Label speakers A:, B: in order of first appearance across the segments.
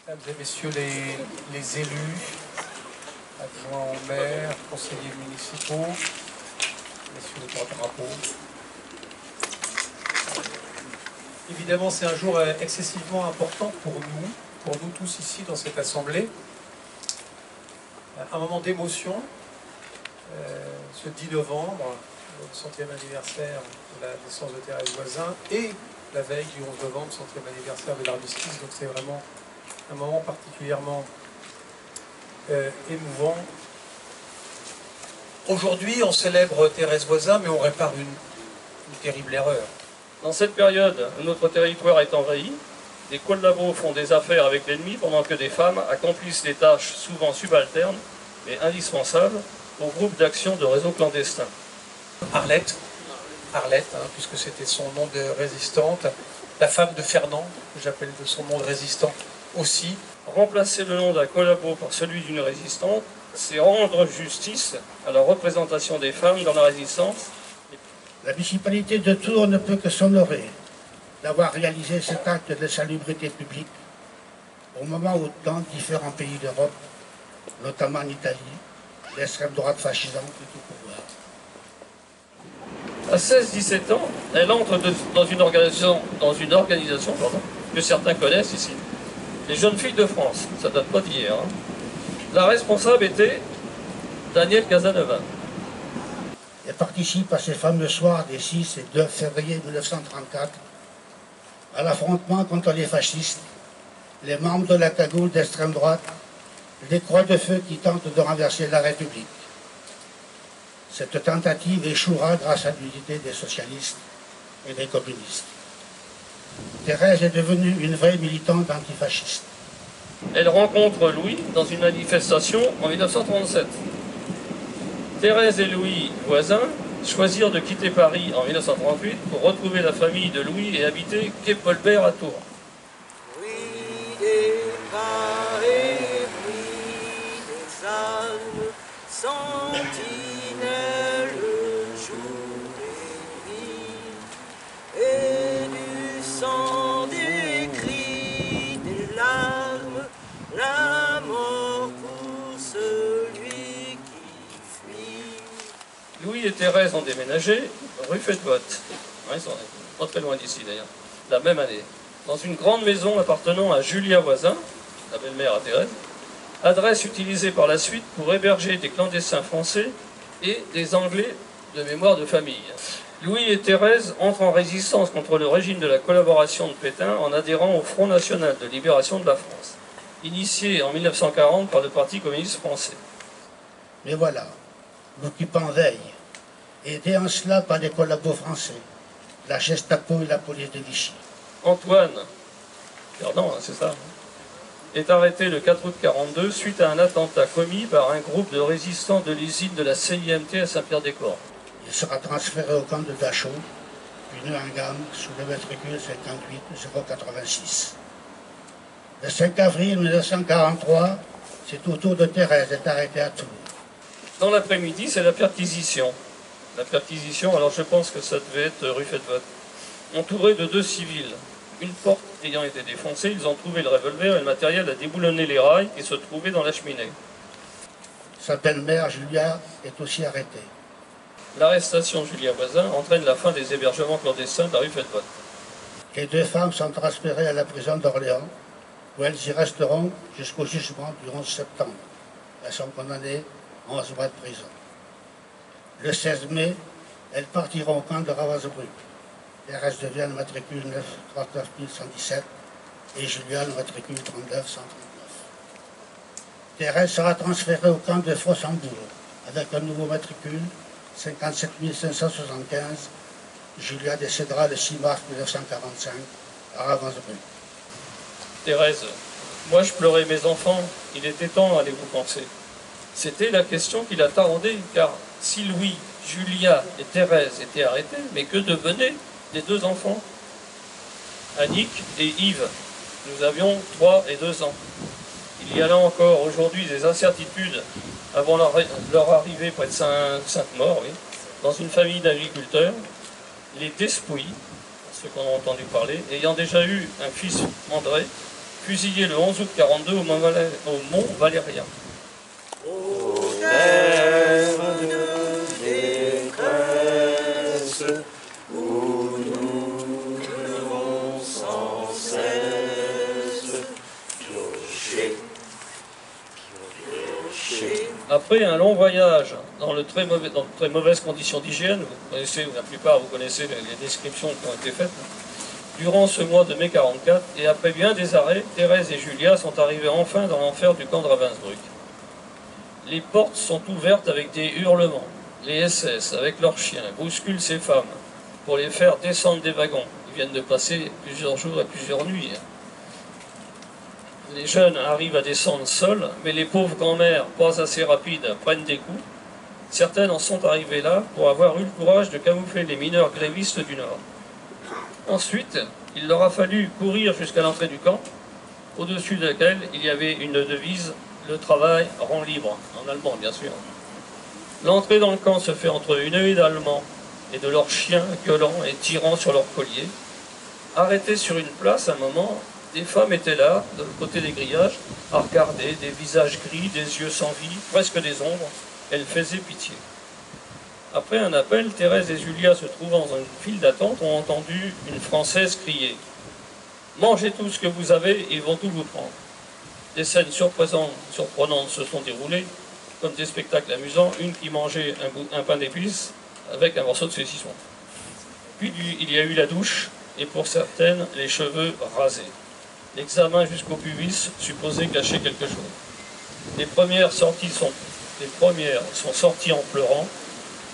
A: Mesdames et messieurs les élus, adjoints au maire, conseillers municipaux, messieurs les porte-drapeaux. Évidemment, c'est un jour excessivement important pour nous tous ici dans cette assemblée. Un moment d'émotion, ce 10 novembre, le 100e anniversaire de la naissance de Thérèse Voisin, et la veille du 11 novembre, 100e anniversaire de l'armistice. Donc c'est vraiment un moment particulièrement émouvant. Aujourd'hui, on célèbre Thérèse Voisin, mais on répare une terrible erreur.
B: Dans cette période où notre territoire est envahi, des collabos font des affaires avec l'ennemi pendant que des femmes accomplissent des tâches souvent subalternes mais indispensables au groupe d'action de réseaux clandestins.
A: Arlette, puisque c'était son nom de résistante, la femme de Fernand, que j'appelle de son nom de résistant aussi.
B: Remplacer le nom d'un collabo par celui d'une résistante, c'est rendre justice à la représentation des femmes dans la résistance.
C: La municipalité de Tours ne peut que s'honorer d'avoir réalisé cet acte de salubrité publique au moment où dans différents pays d'Europe, notamment en Italie, l'extrême droite fascisante est au pouvoir.
B: À 16-17 ans, elle entre dans une organisation que certains connaissent ici. Les Jeunes Filles de France, ça date pas d'hier. Hein. La responsable était Danielle Casanova.
C: Elle participe à ces fameux soirs des 6 et 2 février 1934 à l'affrontement contre les fascistes, les membres de la cagoule d'extrême droite, les croix de feu qui tentent de renverser la République. Cette tentative échouera grâce à l'unité des socialistes et des communistes. Thérèse est devenue une vraie militante antifasciste.
B: Elle rencontre Louis dans une manifestation en 1937. Thérèse et Louis Voisin choisirent de quitter Paris en 1938 pour retrouver la famille de Louis et habiter quai Paulbert à Tours.
D: Oui, des pas et oui, des âmes sentinelles, jour et nuit, et du sang, des cris, des larmes, la mort pour celui qui fuit.
B: Louis et Thérèse ont déménagé rue Fête-Botte. Ils sont pas très loin d'ici d'ailleurs. La même année. Dans une grande maison appartenant à Julia Voisin, la belle-mère à Thérèse, adresse utilisée par la suite pour héberger des clandestins français et des Anglais de mémoire de famille. Louis et Thérèse entrent en résistance contre le régime de la collaboration de Pétain en adhérant au Front National de Libération de la France, initié en 1940 par le Parti communiste français.
C: Mais voilà, l'occupant veille, aidé en cela par des collabos français, la Gestapo et la police de Vichy.
B: Antoine, pardon, c'est ça, est arrêté le 4 août 1942 suite à un attentat commis par un groupe de résistants de l'usine de la CIMT à Saint-Pierre-des-Corps.
C: Il sera transféré au camp de Dachau, puis en gamme sous le matricule 58-086. Le 5 avril 1943, c'est au tour de Thérèse d'être arrêtée à Tours.
B: Dans l'après-midi, c'est la perquisition. La perquisition, alors je pense que ça devait être rue Fête-Botte. Entouré de 2 civils. Une porte ayant été défoncée, ils ont trouvé le revolver et le matériel à déboulonner les rails qui se trouvaient dans la cheminée.
C: Sa belle-mère, Julia, est aussi arrêtée.
B: L'arrestation de Julia Voisin entraîne la fin des hébergements clandestins de la rue Fête-Botte.
C: Les 2 femmes sont transférées à la prison d'Orléans, où elles y resteront jusqu'au jugement du 11 septembre. Elles sont condamnées à 11 mois de prison. Le 16 mai, elles partiront au camp de Ravensbrück. Thérèse devient le matricule 39117 et Julia le matricule 39139. Thérèse sera transférée au camp de Fossambourg avec un nouveau matricule 57575. Julia décédera le 6 mars 1945 à Ravensbrück.
B: Thérèse, moi je pleurais mes enfants, il était temps, allez-vous penser. C'était la question qui l'a taraudé, car si Louis, Julia et Thérèse étaient arrêtés, mais que devenaient des 2 enfants, Annick et Yves? Nous avions 3 et 2 ans. Il y a là encore aujourd'hui des incertitudes avant leur arrivée près de Sainte-Maure, oui, dans une famille d'agriculteurs. Les despouilles, ceux qu'on a entendu parler, ayant déjà eu un fils André, fusillés le 11 août 42 au Mont Valérien.
D: Au terme de détresse, où nous pleurons sans cesse, piocher, piocher.
B: Après un long voyage dans de très mauvaises conditions d'hygiène, vous connaissez, la plupart vous connaissez les descriptions qui ont été faites, durant ce mois de mai 44, et après bien des arrêts, Thérèse et Julia sont arrivées enfin dans l'enfer du camp de Ravensbrück. Les portes sont ouvertes avec des hurlements. Les SS, avec leurs chiens, bousculent ces femmes pour les faire descendre des wagons. Ils viennent de passer plusieurs jours et plusieurs nuits. Les jeunes arrivent à descendre seuls, mais les pauvres grand-mères, pas assez rapides, prennent des coups. Certaines en sont arrivées là pour avoir eu le courage de camoufler les mineurs grévistes du Nord. Ensuite, il leur a fallu courir jusqu'à l'entrée du camp, au-dessus de laquelle il y avait une devise « Le travail rend libre », en allemand bien sûr. L'entrée dans le camp se fait entre une huée d'Allemands et de leurs chiens gueulant et tirant sur leurs colliers. Arrêtés sur une place, un moment, des femmes étaient là, de l'autre côté des grillages, à regarder, des visages gris, des yeux sans vie, presque des ombres. Elles faisaient pitié. Après un appel, Thérèse et Julia, se trouvant dans une file d'attente, ont entendu une Française crier « Mangez tout ce que vous avez, ils vont tout vous prendre ». Des scènes surprenantes se sont déroulées, comme des spectacles amusants, une qui mangeait un pain d'épices avec un morceau de saucisson. Puis il y a eu la douche, et pour certaines, les cheveux rasés. L'examen jusqu'au pubis supposait cacher quelque chose. Les premières sont sorties en pleurant,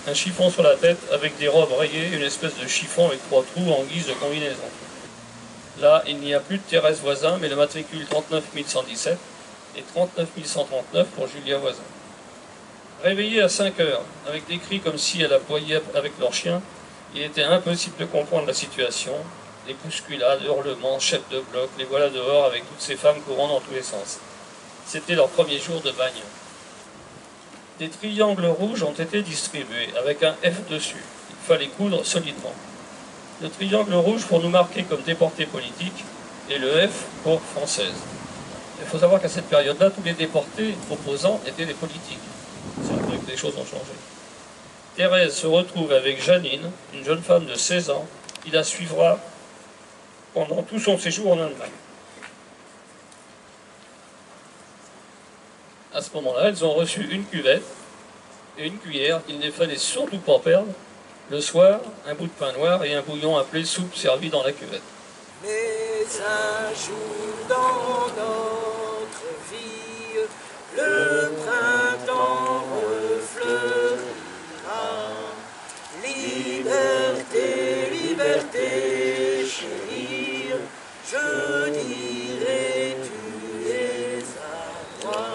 B: un chiffon sur la tête avec des robes rayées, une espèce de chiffon avec 3 trous en guise de combinaison. Là, il n'y a plus de Thérèse Voisin, mais le matricule 39 117 et 39 139 pour Julia Voisin. Réveillée à 5 heures, avec des cris comme si elle aboyait avec leur chien, il était impossible de comprendre la situation. Les bousculades, hurlements, chefs de bloc, les voilà dehors avec toutes ces femmes courant dans tous les sens. C'était leur premier jour de bagne. Des triangles rouges ont été distribués, avec un F dessus. Il fallait coudre solidement. Le triangle rouge pour nous marquer comme déportés politiques, et le F pour française. Il faut savoir qu'à cette période-là, tous les déportés opposants étaient des politiques. C'est vrai que les choses ont changé. Thérèse se retrouve avec Janine, une jeune femme de 16 ans, qui la suivra pendant tout son séjour en Allemagne. À ce moment-là, elles ont reçu une cuvette et une cuillère qu'il ne fallait surtout pas perdre. Le soir, un bout de pain noir et un bouillon appelé soupe servi dans la cuvette.
D: Mais un jour dans notre vie, le printemps refleura. Liberté, liberté, chérie, je dirai tu es à moi.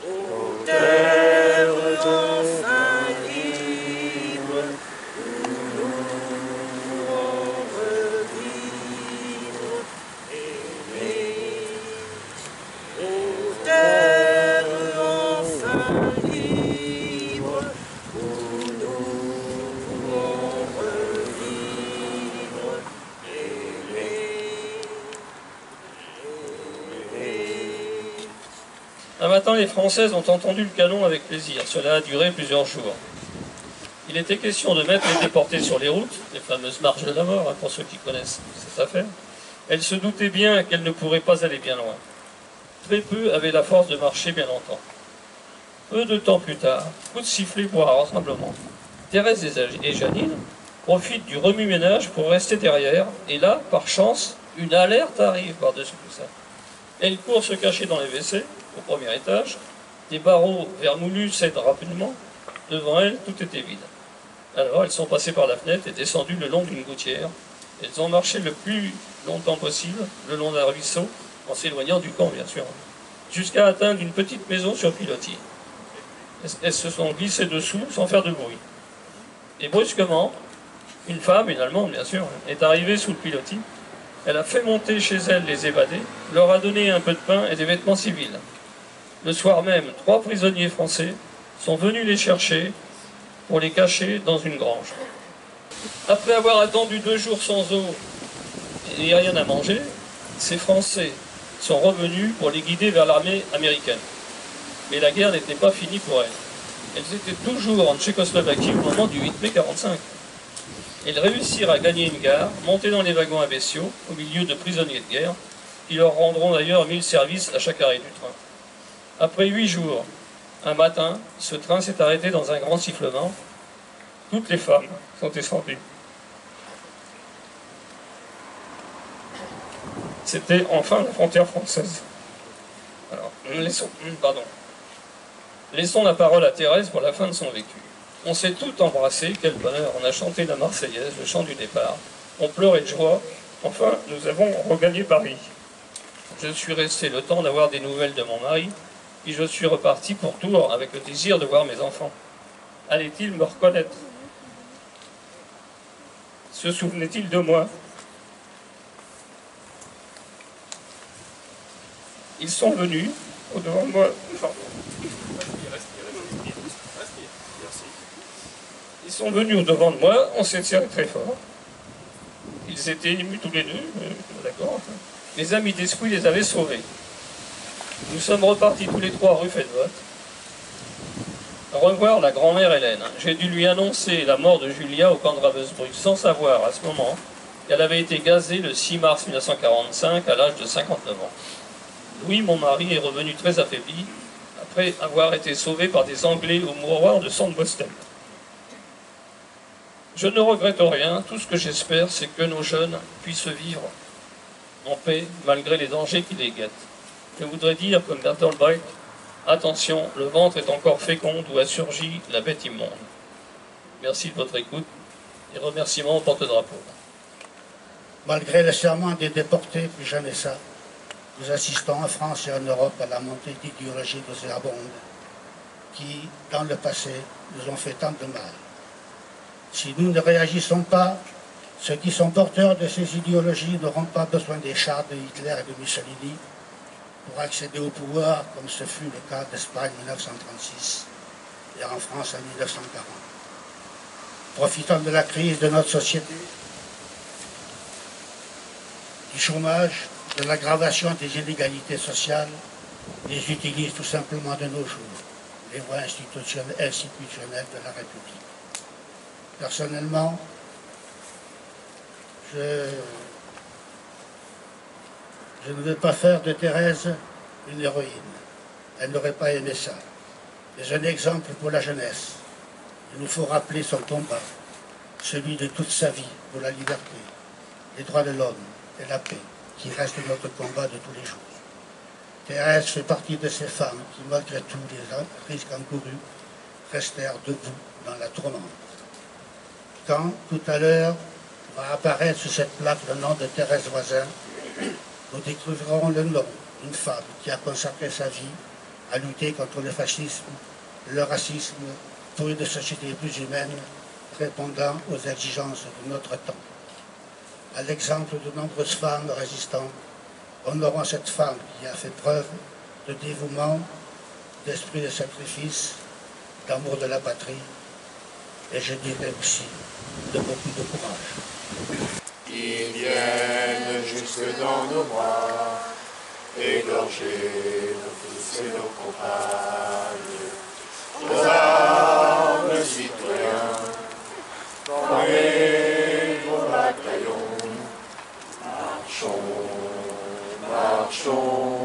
D: Aux terres enfin libres, où nous pourrons revivre, aimer. Aux terres enfin libres, où nous pourrons revivre, aimer.
B: Un matin, les Françaises ont entendu le canon avec plaisir. Cela a duré plusieurs jours. Il était question de mettre les déportés sur les routes, les fameuses marches de la mort, pour ceux qui connaissent cette affaire. Elles se doutaient bien qu'elles ne pourraient pas aller bien loin. Très peu avaient la force de marcher bien longtemps. Peu de temps plus tard, coup de sifflet pour un rassemblement. Thérèse et Janine profitent du remue-ménage pour rester derrière, et là, par chance, une alerte arrive par-dessus tout ça. Elles courent se cacher dans les WC, au premier étage. Des barreaux vermoulus cèdent rapidement. Devant elles, tout était vide. Alors, elles sont passées par la fenêtre et descendues le long d'une gouttière. Elles ont marché le plus longtemps possible, le long d'un ruisseau, en s'éloignant du camp, bien sûr, jusqu'à atteindre une petite maison sur pilotis. Elles se sont glissées dessous sans faire de bruit. Et brusquement, une femme, une Allemande, bien sûr, est arrivée sous le pilotis. Elle a fait monter chez elle les évadés, leur a donné un peu de pain et des vêtements civils. Le soir même, 3 prisonniers français sont venus les chercher pour les cacher dans une grange. Après avoir attendu 2 jours sans eau et rien à manger, ces Français sont revenus pour les guider vers l'armée américaine. Mais la guerre n'était pas finie pour elles. Elles étaient toujours en Tchécoslovaquie au moment du 8 mai 1945. Elles réussirent à gagner une gare, monter dans les wagons imbéciaux, au milieu de prisonniers de guerre, qui leur rendront d'ailleurs 1000 services à chaque arrêt du train. Après 8 jours, un matin, ce train s'est arrêté dans un grand sifflement. Toutes les femmes sont descendues. C'était enfin la frontière française. Alors, laissons la parole à Thérèse pour la fin de son vécu. On s'est tout embrassé, quel bonheur, on a chanté la Marseillaise, le chant du départ, on pleurait de joie, enfin, nous avons regagné Paris. Je suis resté le temps d'avoir des nouvelles de mon mari, puis je suis reparti pour Tours avec le désir de voir mes enfants. Allait-il me reconnaître? Se souvenait-il de moi? Ils sont venus au-devant de moi. Ils sont venus au-devant de moi, on s'est tiré très fort. Ils étaient émus tous les deux, d'accord. Mes amis d'esprit les avaient sauvés. Nous sommes repartis tous les trois rue Fedvotte. Revoir la grand-mère Hélène. J'ai dû lui annoncer la mort de Julia au camp de Ravensbrück, sans savoir à ce moment qu'elle avait été gazée le 6 mars 1945 à l'âge de 59 ans. Louis, mon mari, est revenu très affaibli après avoir été sauvé par des Anglais au mouroir de Sandbostel. Je ne regrette rien, tout ce que j'espère, c'est que nos jeunes puissent vivre en paix malgré les dangers qui les guettent. Je voudrais dire, comme Bertolt Brecht, attention, le ventre est encore fécond d'où a surgi la bête immonde. Merci de votre écoute et remerciements au porte-drapeau.
C: Malgré le serment des déportés, plus jamais ça, nous assistons en France et en Europe à la montée d'idéologies nauséabondes qui, dans le passé, nous ont fait tant de mal. Si nous ne réagissons pas, ceux qui sont porteurs de ces idéologies n'auront pas besoin des chars de Hitler et de Mussolini pour accéder au pouvoir, comme ce fut le cas d'Espagne en 1936 et en France en 1940. Profitant de la crise de notre société, du chômage, de l'aggravation des inégalités sociales, les utilisent tout simplement de nos jours, les voies institutionnelles de la République. Personnellement, je ne veux pas faire de Thérèse une héroïne. Elle n'aurait pas aimé ça. Mais un exemple pour la jeunesse. Il nous faut rappeler son combat, celui de toute sa vie pour la liberté, les droits de l'homme et la paix, qui reste notre combat de tous les jours. Thérèse fait partie de ces femmes qui, malgré tous les risques encourus, restèrent debout dans la tourmente. Quand, tout à l'heure, va apparaître sur cette plaque le nom de Thérèse Voisin, nous découvrirons le nom d'une femme qui a consacré sa vie à lutter contre le fascisme, le racisme, pour une société plus humaine, répondant aux exigences de notre temps. À l'exemple de nombreuses femmes résistantes, honorons cette femme qui a fait preuve de dévouement, d'esprit de sacrifice, d'amour de la patrie, et je dirais aussi de beaucoup de courage.
E: Ils viennent jusque dans nos bras, égorger nos fils et nos compagnes, aux armes citoyens, formez vos bataillons, marchons, marchons.